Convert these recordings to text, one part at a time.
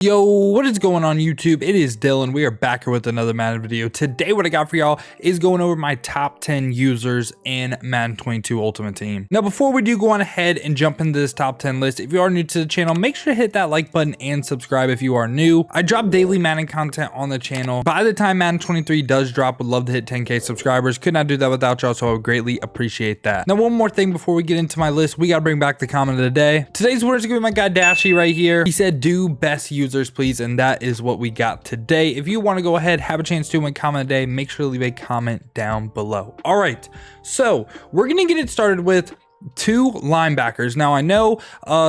Yo, what is going on YouTube? It is Dylan. We are back here with another Madden video. Today what I got for y'all is going over my top 10 users in Madden 22 Ultimate Team. Now before we do go on ahead and jump into this top 10 list, if you are new to the channel, make sure to hit that like button and subscribe if you are new. I drop daily Madden content on the channel. By the time Madden 23 does drop, would love to hit 10k subscribers. Could not do that without y'all, so I would greatly appreciate that. Now one more thing before we get into my list, we gotta bring back the comment of the day. Today's winner is gonna be my guy Dashy right here. He said do best users please, and that is what we got today. If you want to go ahead, have a chance to win comment a day, make sure to leave a comment down below. All right, so we're gonna get it started with two linebackers. Now I know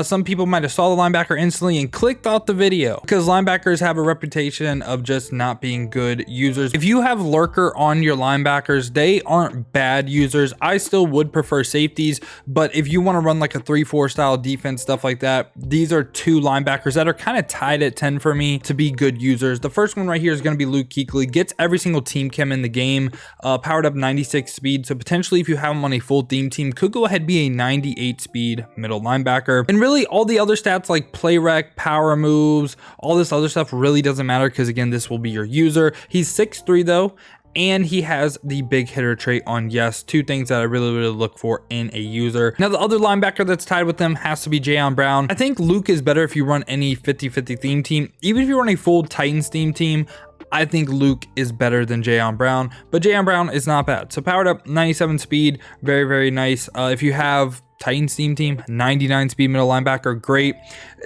some people might have saw the linebacker instantly and clicked off the video because linebackers have a reputation of just not being good users. If you have lurker on your linebackers, they aren't bad users. I still would prefer safeties, but if you want to run like a 3-4 style defense, stuff like that, these are two linebackers that are kind of tied at 10 for me to be good users. The first one right here is going to be Luke Kuechly. Gets every single team chem in the game, powered up 96 speed, so potentially if you have him on a full theme team, could go ahead and be a 98 speed middle linebacker. And really all the other stats like play rec, power moves, all this other stuff really doesn't matter because again, this will be your user. He's 6'3" though, and he has the big hitter trait on yes. Two things that I really look for in a user. Now the other linebacker that's tied with them has to be Jayron Brown. I think Luke is better if you run any 50-50 theme team. Even if you run a full Titans theme team, I think Luke is better than Jayron Brown, but Jayron Brown is not bad. So powered up 97 speed, very nice. If you have Titans team 99 speed middle linebacker, great.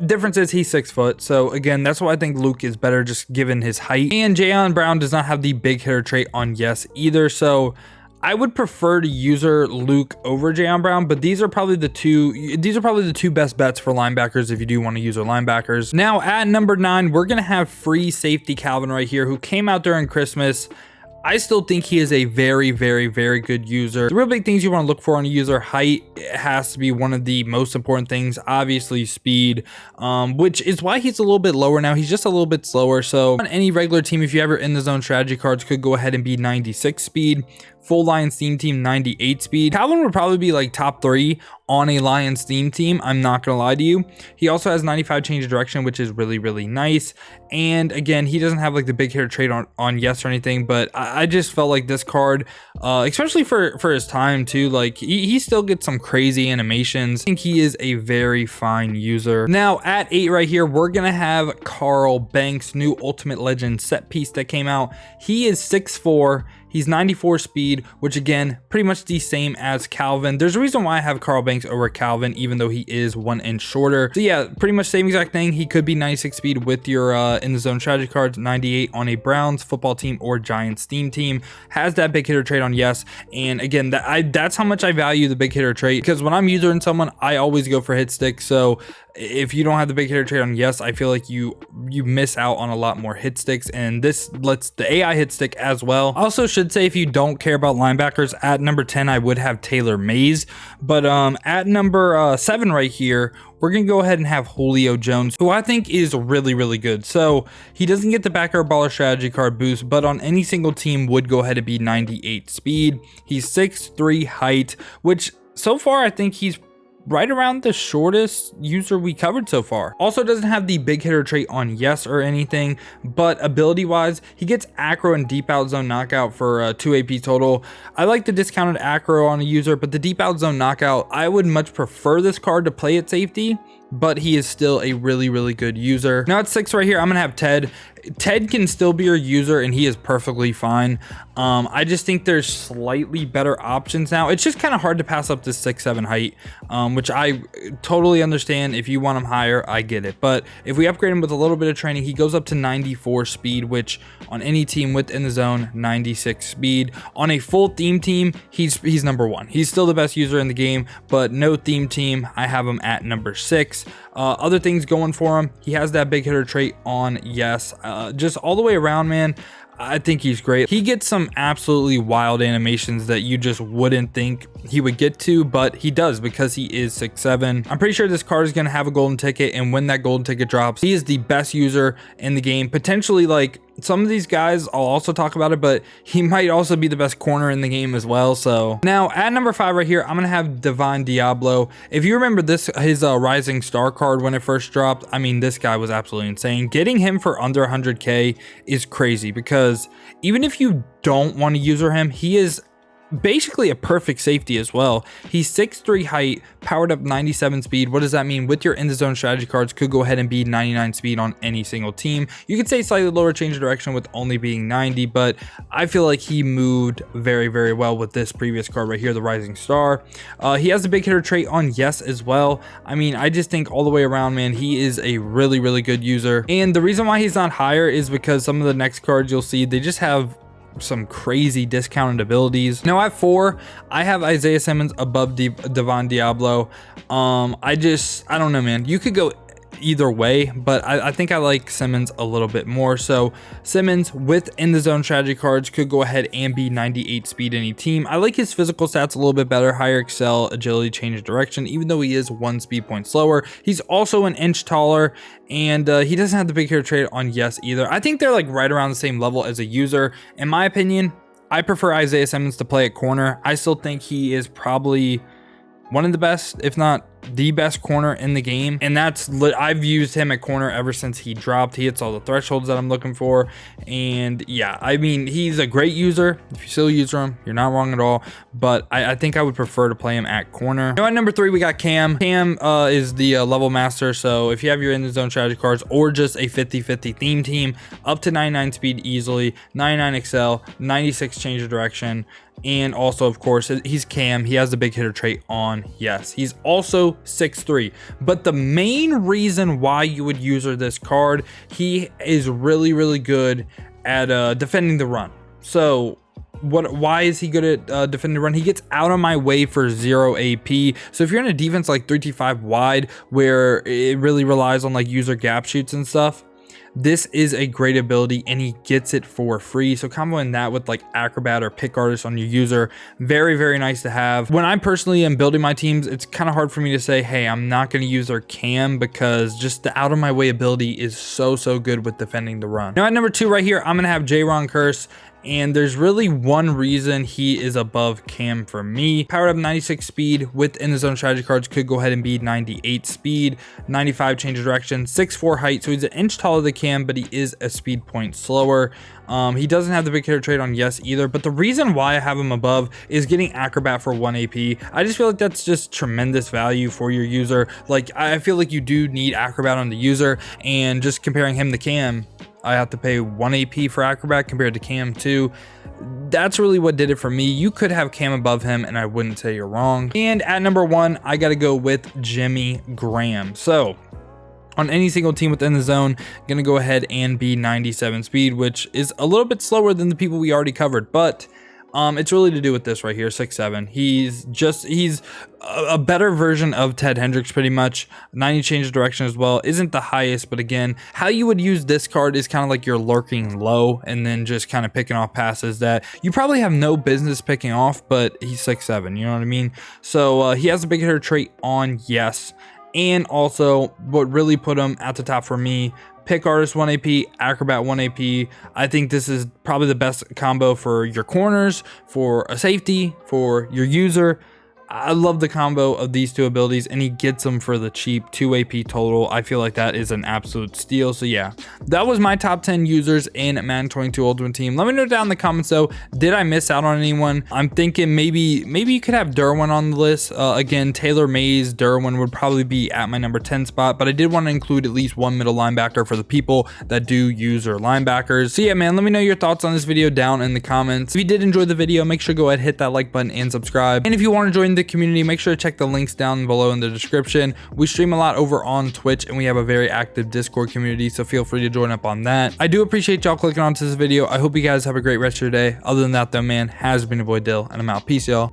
Difference is he's 6 foot, so again, that's why I think Luke is better just given his height. And Jayron Brown does not have the big hitter trait on yes either, so I would prefer to user Luke over Jayron Brown, but these are probably the two best bets for linebackers if you do want to use our linebackers. Now at number 9, we're gonna have free safety Calvin right here, who came out during Christmas. I still think he is a very good user. The real big things you want to look for on a user: height has to be one of the most important things, obviously speed, which is why he's a little bit lower now. He's just a little bit slower. So on any regular team, if you ever in the zone strategy cards, could go ahead and be 96 speed. Full Lions theme team 98 speed. Calvin would probably be like top 3 on a Lions theme team, I'm not gonna lie to you. He also has 95 change of direction, which is really nice. And again, he doesn't have like the big hitter trait on yes or anything, but I just felt like this card, especially for his time too, like he still gets some crazy animations. I think he is a very fine user. Now at 8 right here, we're gonna have Carl Banks, new Ultimate Legend set piece that came out. He is 6'4". He's 94 speed, which again, pretty much the same as Calvin. There's a reason why I have Carl Banks over Calvin, even though he is 1 inch shorter. So yeah, pretty much same exact thing. He could be 96 speed with your in the zone strategy cards, 98 on a Browns football team or Giants theme team. Has that big hitter trait on yes. And again, that's how much I value the big hitter trait, because when I'm using someone, I always go for hit stick. So if you don't have the big hitter trait on yes, I feel like you miss out on a lot more hit sticks, and this lets the AI hit stick as well. Also should say, if you don't care about linebackers, at number 10 I would have Taylor Mays, but at number 7 right here, we're gonna go ahead and have Julio Jones, who I think is really good. So he doesn't get the backyard baller strategy card boost, but on any single team would go ahead and be 98 speed. He's 6'3" height, which so far I think he's right around the shortest user we covered so far. Also doesn't have the big hitter trait on yes or anything, but ability wise, he gets acro and deep out zone knockout for 2 AP total. I like the discounted acro on a user, but the deep out zone knockout, I would much prefer this card to play at safety, but he is still a really good user. Now at 6 right here, I'm gonna have Ted. Ted can still be your user and he is perfectly fine. I just think there's slightly better options now. It's just kind of hard to pass up this 6'7" height, which I totally understand. If you want him higher, I get it. But if we upgrade him with a little bit of training, he goes up to 94 speed, which on any team within the zone, 96 speed. On a full theme team, he's number 1. He's still the best user in the game, but no theme team, I have him at number 6. Other things going for him, he has that big hitter trait on yes. Just all the way around, man, I think he's great. He gets some absolutely wild animations that you just wouldn't think he would get to, but he does because he is 6'7". I'm pretty sure this card is going to have a golden ticket, and when that golden ticket drops, he is the best user in the game. Potentially like some of these guys I'll also talk about it, but he might also be the best corner in the game as well. So now at number 5 right here, I'm gonna have Devon Diablo. If you remember this, his Rising Star card when it first dropped, I mean, this guy was absolutely insane. Getting him for under 100k is crazy, because even if you don't want to user him, he is basically a perfect safety as well. He's 6'3" height, powered up 97 speed. What does that mean? With your in the zone strategy cards, could go ahead and be 99 speed on any single team. You could say slightly lower change of direction with only being 90, but I feel like he moved very, very well with this previous card right here, the Rising Star. He has a big hitter trait on yes as well. I mean, I just think all the way around, man, he is a really, really good user. And the reason why he's not higher is because some of the next cards you'll see, they just have some crazy discounted abilities. Now at 4, I have Isaiah Simmons above Devon Diablo. I don't know, man. You could go either way, but I think I like Simmons a little bit more. So Simmons with in the zone strategy cards could go ahead and be 98 speed any team. I like his physical stats a little bit better, higher excel, agility, change of direction, even though he is 1 speed point slower. He's also an inch taller, and he doesn't have the big hitter trait on yes either. I think they're like right around the same level as a user. In my opinion, I prefer Isaiah Simmons to play at corner. I still think he is probably one of the best, if not the best corner in the game, and I've used him at corner ever since he dropped. He hits all the thresholds that I'm looking for, and yeah, I mean, he's a great user. If you still use him, you're not wrong at all, but I think I would prefer to play him at corner. Now at number 3, we got Cam. Cam is the level master, so if you have your in the zone strategy cards or just a 50-50 theme team, up to 99 speed easily, 99 excel, 96 change of direction, and also, of course, he's Cam. He has the big hitter trait on yes. He's also 6'3", but the main reason why you would user this card, he is really, really good at defending the run. So why is he good at defending the run? He gets out of my way for 0 AP. So if you're in a defense like 3-5 wide, where it really relies on like user gap shoots and stuff, this is a great ability, and he gets it for free. So comboing that with like Acrobat or Pick Artist on your user, very, very nice to have. When I personally am building my teams, it's kind of hard for me to say, hey, I'm not going to use our Cam, because just the out of my way ability is so good with defending the run. Now at number 2 right here, I'm going to have Jayron Kearse. And there's really one reason he is above Cam for me. Powered up 96 speed with in the zone strategy cards, could go ahead and be 98 speed, 95 change of direction, 6'4" height. So he's an inch taller than Cam, but he is a speed point slower. He doesn't have the big hitter trait on yes either, but the reason why I have him above is getting Acrobat for 1 AP. I just feel like that's just tremendous value for your user. Like, I feel like you do need Acrobat on the user, and just comparing him to Cam, I have to pay 1 AP for Acrobat compared to Cam 2. That's really what did it for me. You could have Cam above him, and I wouldn't say you're wrong. And at number 1, I got to go with Jimmy Graham. So on any single team within the zone, gonna go ahead and be 97 speed, which is a little bit slower than the people we already covered, but it's really to do with this right here, 6'7". He's a better version of Ted Hendricks, pretty much. 90 change of direction as well. Isn't the highest, but again, how you would use this card is kind of like you're lurking low and then just kind of picking off passes that you probably have no business picking off, but he's 6'7", you know what I mean? So he has a big hitter trait on yes. And also, what really put him at the top for me, Pick Artist 1 AP, Acrobat 1 AP. I think this is probably the best combo for your corners, for a safety, for your user. I love the combo of these two abilities, and he gets them for the cheap 2 AP total. I feel like that is an absolute steal. So yeah, that was my top 10 users in Madden 22 Ultimate Team. Let me know down in the comments though, did I miss out on anyone? I'm thinking maybe you could have Derwin on the list. Again, Taylor Mays, Derwin would probably be at my number 10 spot, but I did want to include at least one middle linebacker for the people that do user linebackers. So yeah, man, let me know your thoughts on this video down in the comments. If you did enjoy the video, make sure to go ahead, hit that like button and subscribe. And if you want to join the community, make sure to check the links down below in the description. We stream a lot over on Twitch, and we have a very active Discord community, so feel free to join up on that. I do appreciate y'all clicking onto this video. I hope you guys have a great rest of your day. Other than that though, man, has been your boy Dill, and I'm out. Peace, y'all.